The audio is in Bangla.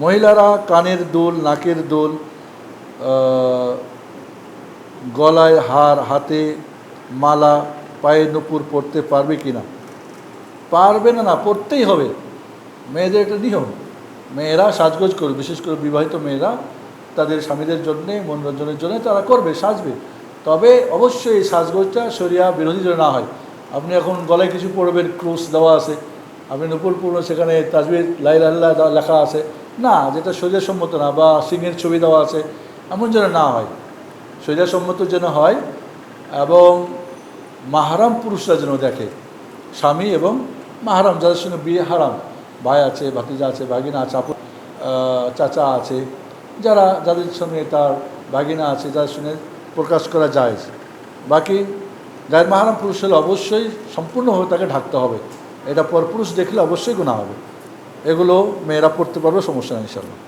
মহিলারা কানের দুল, নাকের দুল, গলায় হার, হাতে মালা, পায়ে নূপুর পরতে পারবে কি না? পারবে না, না পরতেই হবে। মেয়েদের একটা নিয়ম, মেয়েরা সাজগোজ করবে, বিশেষ করে বিবাহিত মেয়েরা তাদের স্বামীদের জন্যে, মনোরঞ্জনের জন্য তারা করবে, সাজবে। তবে অবশ্যই এই সাজগোজটা শরিয়া বিরোধী যেন না হয়। আপনি এখন গলায় কিছু পরবেন, ক্রুশ দেওয়া আছে, আপনি নূপুর পরবেন, সেখানে তাজবির লা ইলাহা ইল্লাল্লাহ লেখা আছে, না, যেটা শরিয়াসম্মত না, বা সিংহের ছবি দেওয়া আছে, এমন যেন না হয়। শরিয়াসম্মত যেন হয় এবং মাহরাম পুরুষরা যেন দেখে, স্বামী এবং মাহরাম যাদের সঙ্গে বিয়ে হারাম, ভাই আছে, ভাতিজা আছে, ভাগিনা আছে, আপু, চাচা আছে, যাদের সঙ্গে তার ভাগিনা আছে, যাদের সঙ্গে প্রকাশ করা যায়। বাকি গায়ের মাহরাম পুরুষ হলে অবশ্যই সম্পূর্ণভাবে তাকে ঢাকতে হবে। এটা পরপুরুষ দেখলে অবশ্যই গুনাহ হবে। এগুলো মেয়েরা পড়তে পারবে, সমস্যা নেই ইনশাআল্লাহ।